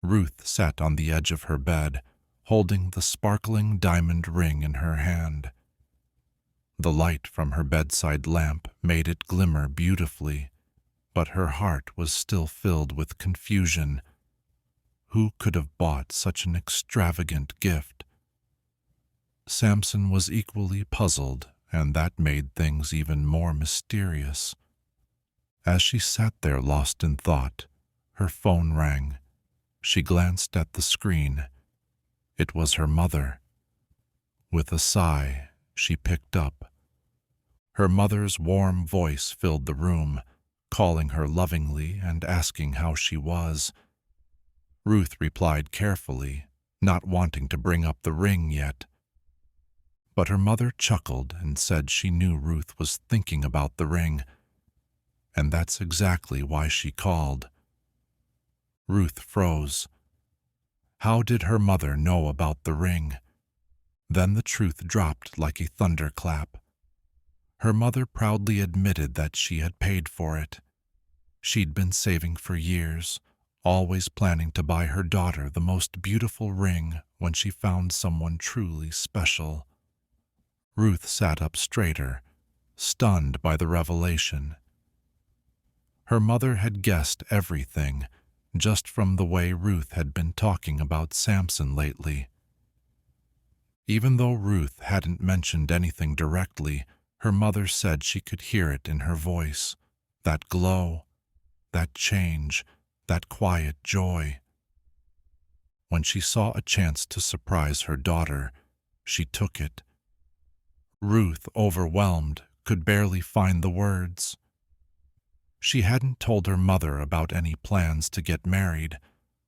Ruth sat on the edge of her bed, holding the sparkling diamond ring in her hand. The light from her bedside lamp made it glimmer beautifully, but her heart was still filled with confusion. Who could have bought such an extravagant gift? Samson was equally puzzled, and that made things even more mysterious. As she sat there lost in thought, her phone rang. She glanced at the screen. It was her mother. With a sigh, she picked up. Her mother's warm voice filled the room, calling her lovingly and asking how she was. Ruth replied carefully, not wanting to bring up the ring yet. But her mother chuckled and said she knew Ruth was thinking about the ring, and that's exactly why she called. Ruth froze. How did her mother know about the ring? Then the truth dropped like a thunderclap. Her mother proudly admitted that she had paid for it. She'd been saving for years, always planning to buy her daughter the most beautiful ring when she found someone truly special. Ruth sat up straighter, stunned by the revelation. Her mother had guessed everything, just from the way Ruth had been talking about Samson lately. Even though Ruth hadn't mentioned anything directly, her mother said she could hear it in her voice, that glow, that change, that quiet joy. When she saw a chance to surprise her daughter, she took it. Ruth, overwhelmed, could barely find the words. She hadn't told her mother about any plans to get married,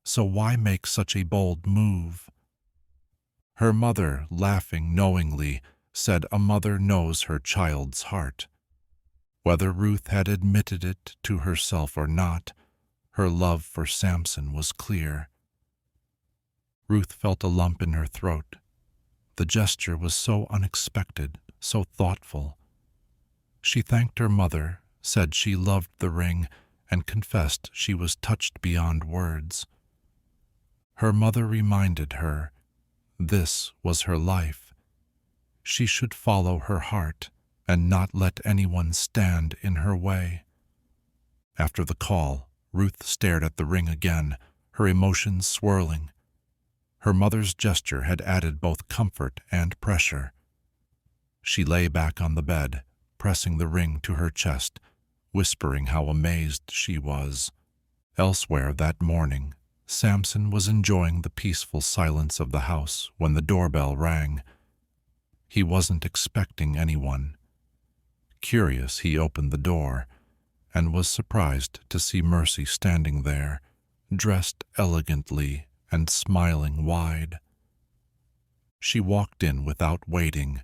so why make such a bold move? Her mother, laughing knowingly, said a mother knows her child's heart. Whether Ruth had admitted it to herself or not, her love for Samson was clear. Ruth felt a lump in her throat. The gesture was so unexpected, so thoughtful. She thanked her mother, said she loved the ring, and confessed she was touched beyond words. Her mother reminded her this was her life. She should follow her heart and not let anyone stand in her way. After the call, Ruth stared at the ring again, her emotions swirling. Her mother's gesture had added both comfort and pressure. She lay back on the bed, pressing the ring to her chest, whispering how amazed she was. Elsewhere that morning, Samson was enjoying the peaceful silence of the house when the doorbell rang. He wasn't expecting anyone. Curious, he opened the door and was surprised to see Mercy standing there, dressed elegantly and smiling wide. She walked in without waiting,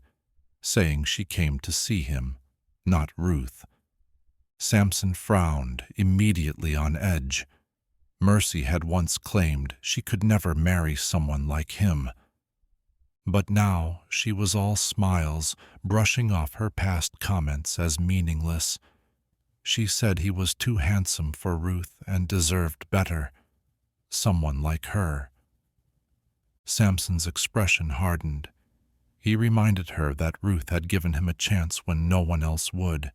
saying she came to see him, not Ruth. Samson frowned, immediately on edge. Mercy had once claimed she could never marry someone like him. But now she was all smiles, brushing off her past comments as meaningless. She said he was too handsome for Ruth and deserved better. Someone like her. Samson's expression hardened. He reminded her that Ruth had given him a chance when no one else would.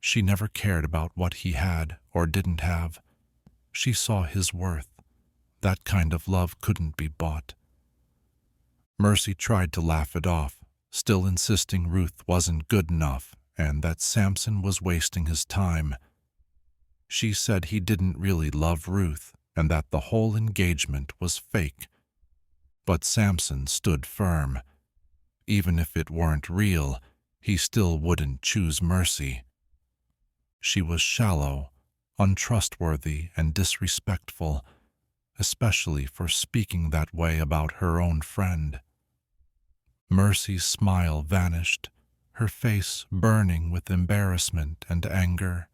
She never cared about what he had or didn't have. She saw his worth. That kind of love couldn't be bought. Mercy tried to laugh it off, still insisting Ruth wasn't good enough and that Samson was wasting his time. She said he didn't really love Ruth and that the whole engagement was fake. But Samson stood firm. Even if it weren't real, he still wouldn't choose Mercy. She was shallow, untrustworthy, and disrespectful, especially for speaking that way about her own friend. Mercy's smile vanished, her face burning with embarrassment and anger.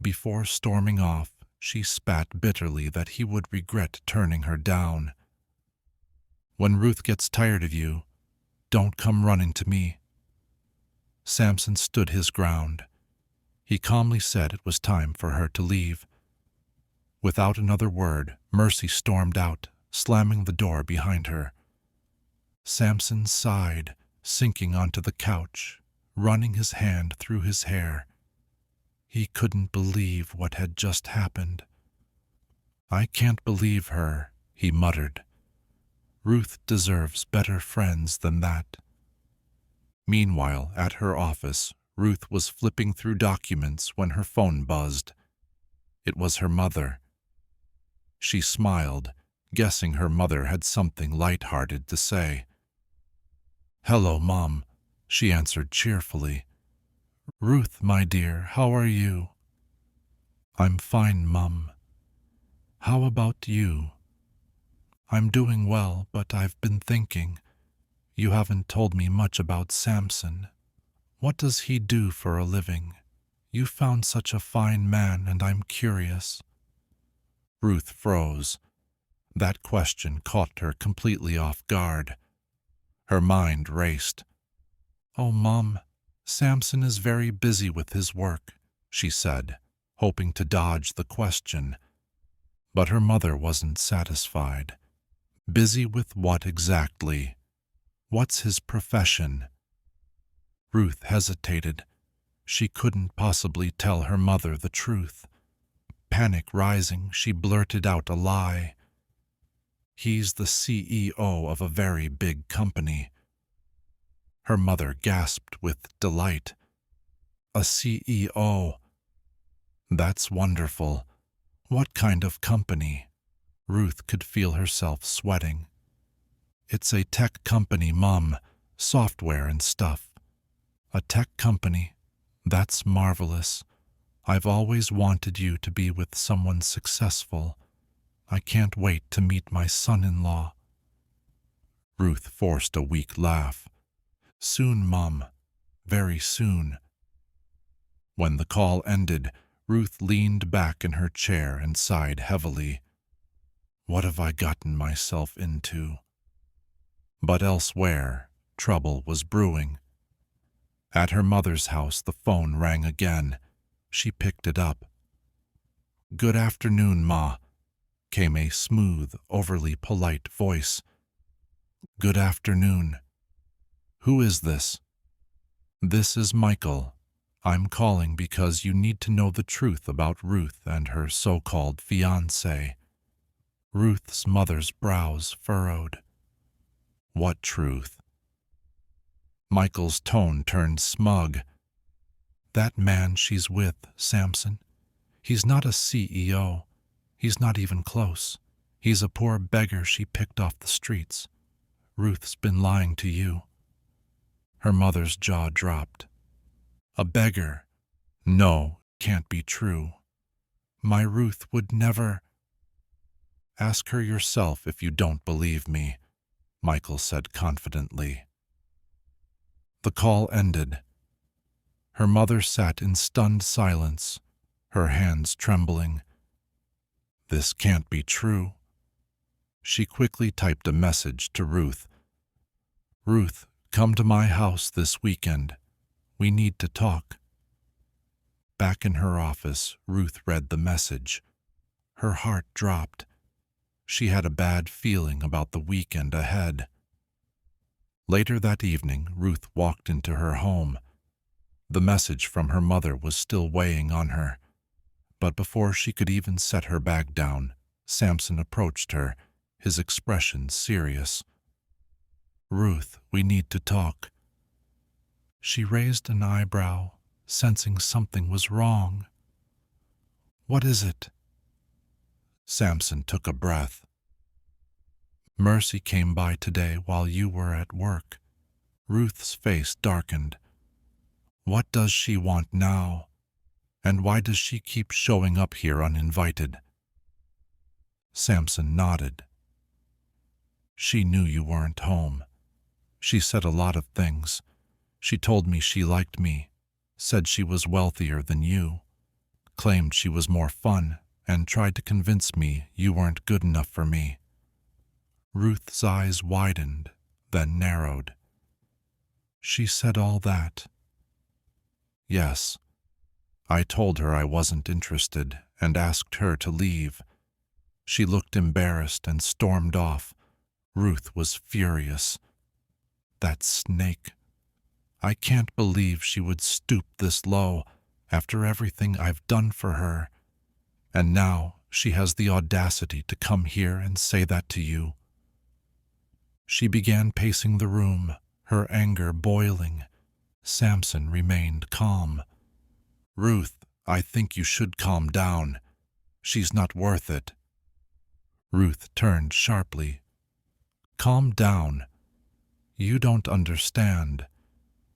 Before storming off, she spat bitterly that he would regret turning her down. "When Ruth gets tired of you, don't come running to me." Samson stood his ground. He calmly said it was time for her to leave. Without another word, Mercy stormed out, slamming the door behind her. Samson sighed, sinking onto the couch, running his hand through his hair. He couldn't believe what had just happened. "I can't believe her," he muttered. "Ruth deserves better friends than that." Meanwhile, at her office, Ruth was flipping through documents when her phone buzzed. It was her mother. She smiled, guessing her mother had something light-hearted to say. "Hello, Mom," she answered cheerfully. "Ruth, my dear, how are you?" "I'm fine, Mom. How about you?" "I'm doing well, but I've been thinking. You haven't told me much about Samson. What does he do for a living? You found such a fine man, and I'm curious." Ruth froze. That question caught her completely off guard. Her mind raced. "Oh, Mom, Samson is very busy with his work," she said, hoping to dodge the question. But her mother wasn't satisfied. "Busy with what exactly? What's his profession?" Ruth hesitated. She couldn't possibly tell her mother the truth. Panic rising, she blurted out a lie. "He's the CEO of a very big company." Her mother gasped with delight. "A CEO? That's wonderful. What kind of company?" Ruth could feel herself sweating. "It's a tech company, Mom. Software and stuff." "A tech company? That's marvelous. I've always wanted you to be with someone successful. I can't wait to meet my son-in-law." Ruth forced a weak laugh. "Soon, Mom. Very soon." When the call ended, Ruth leaned back in her chair and sighed heavily. "What have I gotten myself into?" But elsewhere, trouble was brewing. At her mother's house, the phone rang again. She picked it up. "Good afternoon, Ma," came a smooth, overly polite voice. "Good afternoon. Who is this?" "This is Michael. I'm calling because you need to know the truth about Ruth and her so-called fiancé." Ruth's mother's brows furrowed. "What truth?" Michael's tone turned smug. "That man she's with, Samson, he's not a CEO. He's not even close. He's a poor beggar she picked off the streets. Ruth's been lying to you." Her mother's jaw dropped. "A beggar? No, can't be true. My Ruth would never—" "Ask her yourself if you don't believe me," Michael said confidently. The call ended. Her mother sat in stunned silence, her hands trembling. This can't be true. She quickly typed a message to Ruth. "Ruth, come to my house this weekend. We need to talk." Back in her office, Ruth read the message. Her heart dropped. She had a bad feeling about the weekend ahead. Later that evening, Ruth walked into her home. The message from her mother was still weighing on her. But before she could even set her bag down, Samson approached her, his expression serious. "Ruth, we need to talk." She raised an eyebrow, sensing something was wrong. "What is it?" Samson took a breath. "Mercy came by today while you were at work." Ruth's face darkened. "What does she want now? And why does she keep showing up here uninvited?" Samson nodded. "She knew you weren't home. She said a lot of things. She told me she liked me, said she was wealthier than you, claimed she was more fun, and tried to convince me you weren't good enough for me." Ruth's eyes widened, then narrowed. "She said all that?" "Yes. I told her I wasn't interested and asked her to leave. She looked embarrassed and stormed off. Ruth was furious. That snake. I can't believe she would stoop this low after everything I've done for her. And now she has the audacity to come here and say that to you. She began pacing the room, her anger boiling. Samson remained calm. Ruth, I think you should calm down. She's not worth it. Ruth turned sharply. Calm down. You don't understand.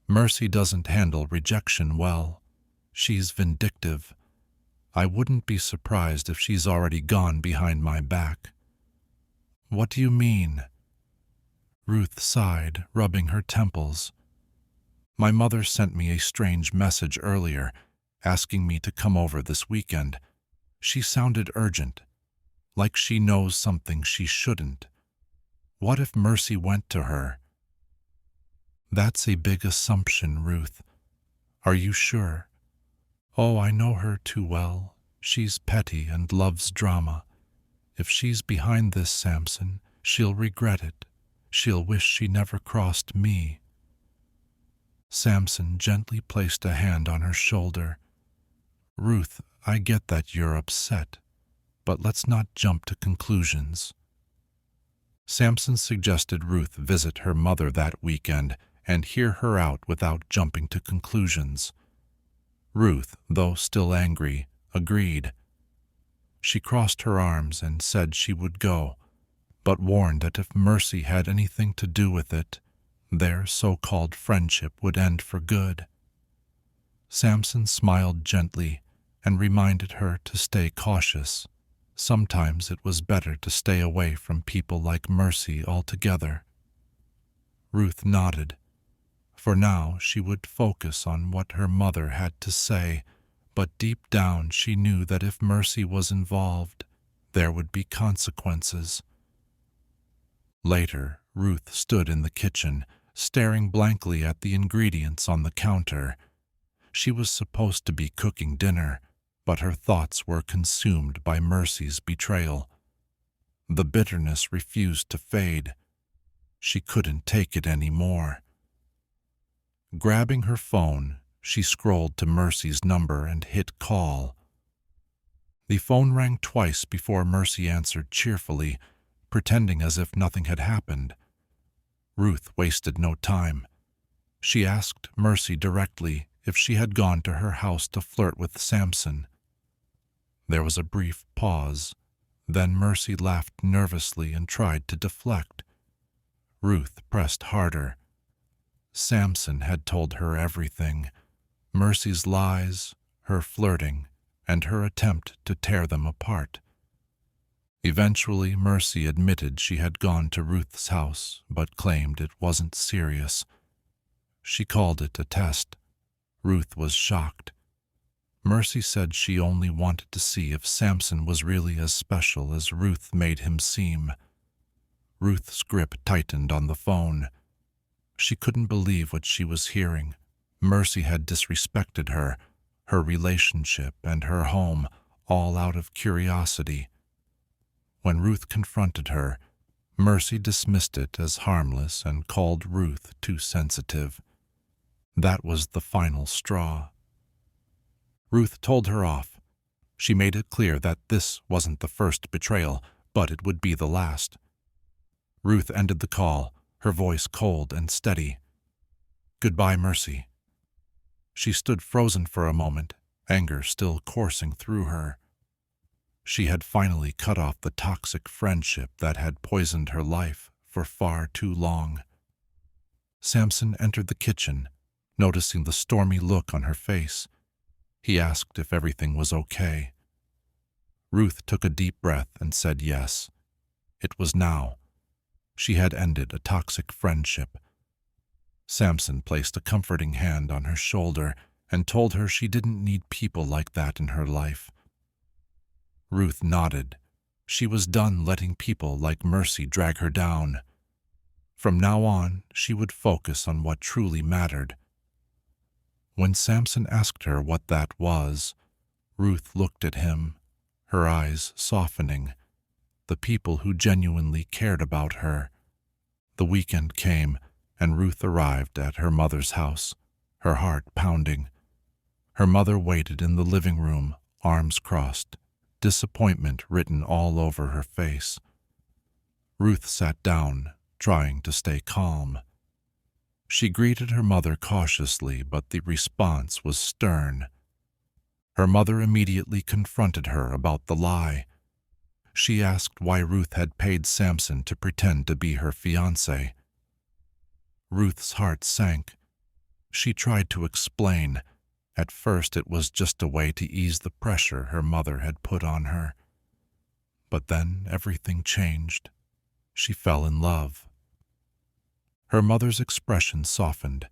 Mercy doesn't handle rejection well. She's vindictive. I wouldn't be surprised if she's already gone behind my back. What do you mean? Ruth sighed, rubbing her temples. My mother sent me a strange message earlier, asking me to come over this weekend. She sounded urgent, like she knows something she shouldn't. What if Mercy went to her? That's a big assumption, Ruth. Are you sure? Oh, I know her too well. She's petty and loves drama. If she's behind this, Samson, she'll regret it. She'll wish she never crossed me. Samson gently placed a hand on her shoulder. Ruth, I get that you're upset, but let's not jump to conclusions. Samson suggested Ruth visit her mother that weekend and hear her out without jumping to conclusions. Ruth, though still angry, agreed. She crossed her arms and said she would go, but warned that if Mercy had anything to do with it, their so-called friendship would end for good. Samson smiled gently and reminded her to stay cautious. Sometimes it was better to stay away from people like Mercy altogether. Ruth nodded. For now she would focus on what her mother had to say, but deep down she knew that if Mercy was involved, there would be consequences. Later, Ruth stood in the kitchen, staring blankly at the ingredients on the counter. She was supposed to be cooking dinner, but her thoughts were consumed by Mercy's betrayal. The bitterness refused to fade. She couldn't take it anymore. Grabbing her phone, she scrolled to Mercy's number and hit call. The phone rang twice before Mercy answered cheerfully, pretending as if nothing had happened. Ruth wasted no time. She asked Mercy directly if she had gone to her house to flirt with Samson. There was a brief pause. Then Mercy laughed nervously and tried to deflect. Ruth pressed harder. Samson had told her everything. Mercy's lies, her flirting, and her attempt to tear them apart. Eventually, Mercy admitted she had gone to Ruth's house, but claimed it wasn't serious. She called it a test. Ruth was shocked. Mercy said she only wanted to see if Samson was really as special as Ruth made him seem. Ruth's grip tightened on the phone. She couldn't believe what she was hearing. Mercy had disrespected her relationship, and her home, all out of curiosity. When Ruth confronted her, Mercy dismissed it as harmless and called Ruth too sensitive. That was the final straw. Ruth told her off. She made it clear that this wasn't the first betrayal, but it would be the last. Ruth ended the call, her voice cold and steady. Goodbye, Mercy. She stood frozen for a moment, anger still coursing through her. She had finally cut off the toxic friendship that had poisoned her life for far too long. Samson entered the kitchen, noticing the stormy look on her face. He asked if everything was okay. Ruth took a deep breath and said yes. It was now. She had ended a toxic friendship. Samson placed a comforting hand on her shoulder and told her she didn't need people like that in her life. Ruth nodded. She was done letting people like Mercy drag her down. From now on, she would focus on what truly mattered. When Samson asked her what that was, Ruth looked at him, her eyes softening. the people who genuinely cared about her. The weekend came, and Ruth arrived at her mother's house, her heart pounding. Her mother waited in the living room, arms crossed, disappointment written all over her face. Ruth sat down, trying to stay calm. She greeted her mother cautiously, but the response was stern. Her mother immediately confronted her about the lie. She asked why Ruth had paid Samson to pretend to be her fiancé. Ruth's heart sank. She tried to explain. At first it was just a way to ease the pressure her mother had put on her. But then everything changed. She fell in love. Her mother's expression softened.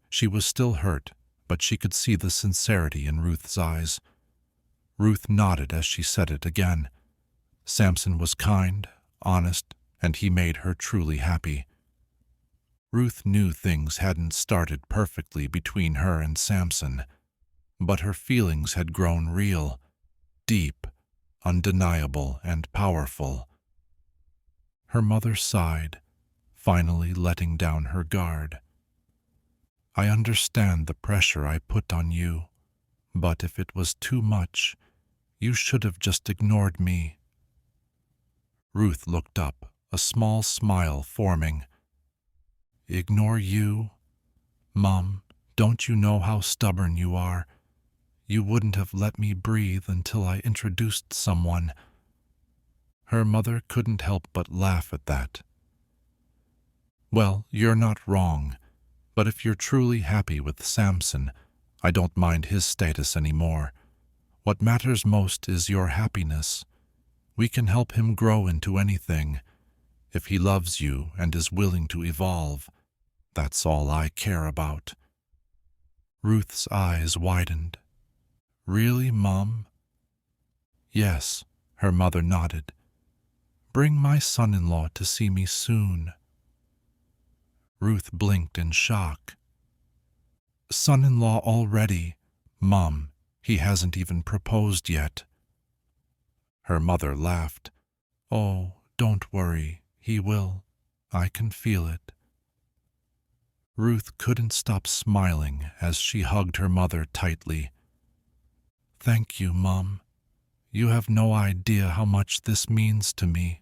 She was still hurt, but she could see the sincerity in Ruth's eyes. Ruth nodded as she said it again. Samson was kind, honest, and he made her truly happy. Ruth knew things hadn't started perfectly between her and Samson, but her feelings had grown real, deep, undeniable, and powerful. Her mother sighed, finally letting down her guard. I understand the pressure I put on you, but if it was too much, you should have just ignored me. Ruth looked up, a small smile forming. Ignore you? Mom, don't you know how stubborn you are? You wouldn't have let me breathe until I introduced someone. Her mother couldn't help but laugh at that. Well, you're not wrong, but if you're truly happy with Samson, I don't mind his status anymore. What matters most is your happiness. We can help him grow into anything. If he loves you and is willing to evolve, that's all I care about. Ruth's eyes widened. Really, Mom? Yes, her mother nodded. Bring my son-in-law to see me soon. Ruth blinked in shock. Son-in-law already? Mom, he hasn't even proposed yet. Her mother laughed. Oh, don't worry, he will. I can feel it. Ruth couldn't stop smiling as she hugged her mother tightly. Thank you, Mom. You have no idea how much this means to me.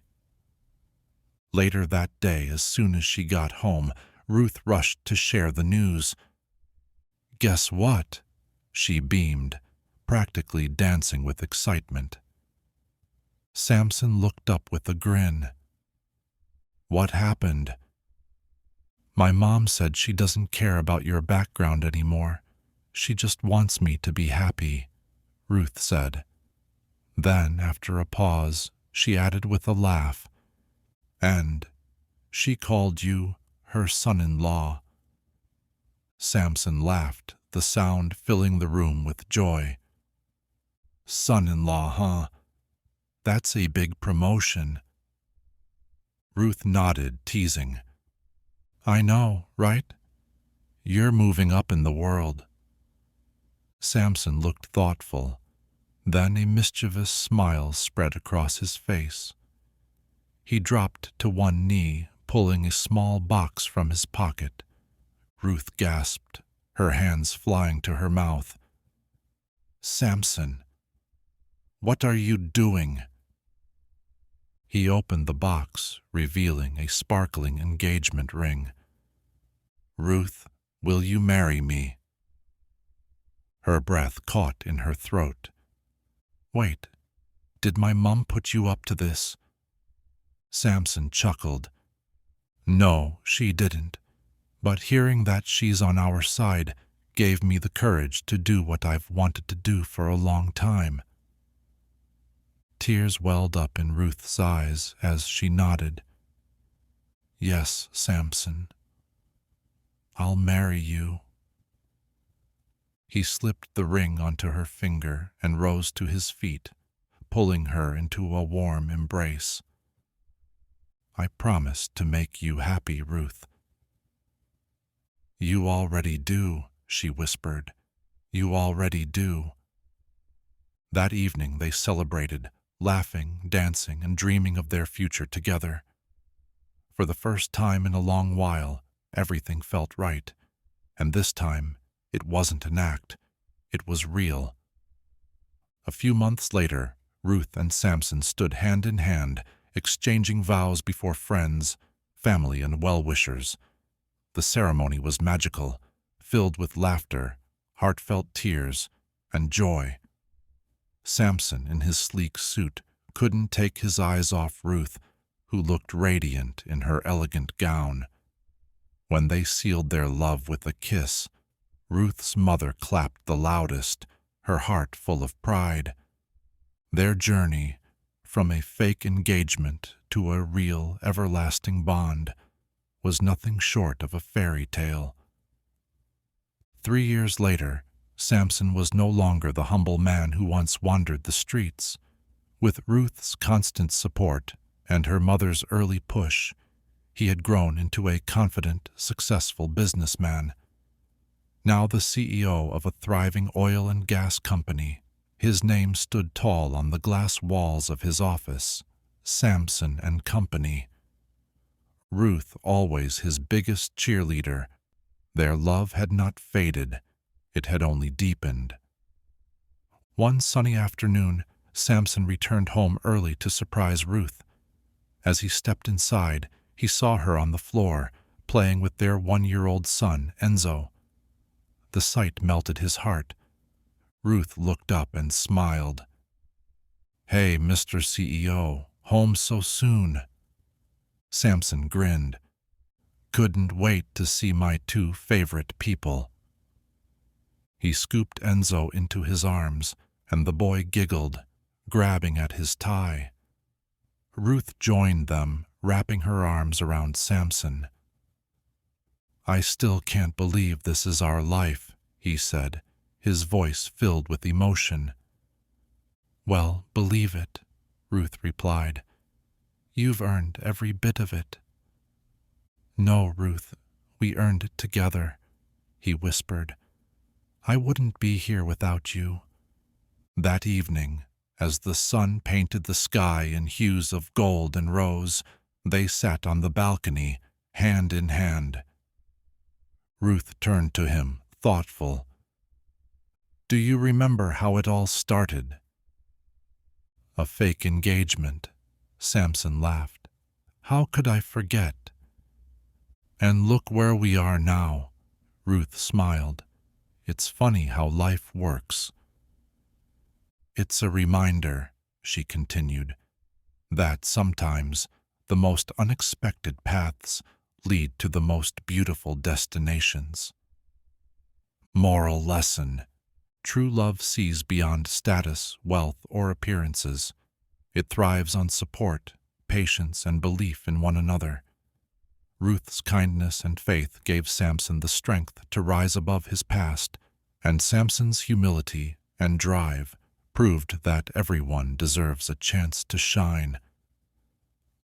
Later that day, as soon as she got home, Ruth rushed to share the news. Guess what? She beamed, practically dancing with excitement. Samson looked up with a grin. What happened? My mom said she doesn't care about your background anymore. She just wants me to be happy, Ruth said. Then, after a pause, she added with a laugh, and she called you her son-in-law. Samson laughed, the sound filling the room with joy. Son-in-law, huh? That's a big promotion. Ruth nodded, teasing. I know, right? You're moving up in the world. Samson looked thoughtful. Then a mischievous smile spread across his face. He dropped to one knee, pulling a small box from his pocket. Ruth gasped, her hands flying to her mouth. Samson, what are you doing? He opened the box, revealing a sparkling engagement ring. Ruth, will you marry me? Her breath caught in her throat. Wait, did my mom put you up to this? Samson chuckled. No, she didn't. But hearing that she's on our side gave me the courage to do what I've wanted to do for a long time. Tears welled up in Ruth's eyes as she nodded. Yes, Samson. I'll marry you. He slipped the ring onto her finger and rose to his feet, pulling her into a warm embrace. I promise to make you happy, Ruth. You already do, she whispered. You already do. That evening they celebrated, laughing, dancing, and dreaming of their future together. For the first time in a long while, everything felt right, and this time it wasn't an act, it was real. A few months later, Ruth and Samson stood hand in hand, exchanging vows before friends, family, and well-wishers. The ceremony was magical, filled with laughter, heartfelt tears, and joy. Samson, in his sleek suit, couldn't take his eyes off Ruth, who looked radiant in her elegant gown. When they sealed their love with a kiss, Ruth's mother clapped the loudest, her heart full of pride. Their journey, from a fake engagement to a real, everlasting bond, was nothing short of a fairy tale. 3 years later, Samson was no longer the humble man who once wandered the streets. With Ruth's constant support and her mother's early push, he had grown into a confident, successful businessman. Now the CEO of a thriving oil and gas company, his name stood tall on the glass walls of his office, Samson and Company. Ruth, always his biggest cheerleader, their love had not faded, it had only deepened. One sunny afternoon, Samson returned home early to surprise Ruth. As he stepped inside, he saw her on the floor, playing with their 1-year-old son, Enzo. The sight melted his heart. Ruth looked up and smiled. "Hey, Mr. CEO, home so soon?" Samson grinned. "Couldn't wait to see my 2 favorite people." He scooped Enzo into his arms, and the boy giggled, grabbing at his tie. Ruth joined them, wrapping her arms around Samson. "I still can't believe this is our life," he said, his voice filled with emotion. "Well, believe it," Ruth replied. "You've earned every bit of it." "No, Ruth, we earned it together," he whispered. "I wouldn't be here without you." That evening, as the sun painted the sky in hues of gold and rose, they sat on the balcony, hand in hand. Ruth turned to him, thoughtful. "Do you remember how it all started?" "A fake engagement," Samson laughed. "How could I forget?" "And look where we are now," Ruth smiled. "It's funny how life works." "It's a reminder," she continued, "that sometimes the most unexpected paths lead to the most beautiful destinations." Moral lesson: true love sees beyond status, wealth, or appearances. It thrives on support, patience, and belief in one another. Ruth's kindness and faith gave Samson the strength to rise above his past, and Samson's humility and drive proved that everyone deserves a chance to shine.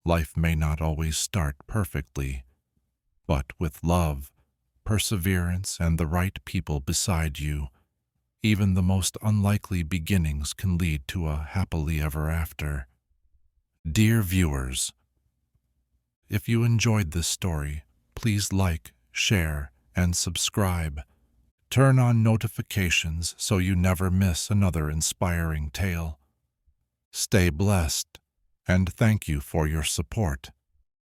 Life may not always start perfectly, but with love, perseverance, and the right people beside you, even the most unlikely beginnings can lead to a happily ever after. Dear viewers, if you enjoyed this story, please like, share, and subscribe. Turn on notifications so you never miss another inspiring tale. Stay blessed, and thank you for your support.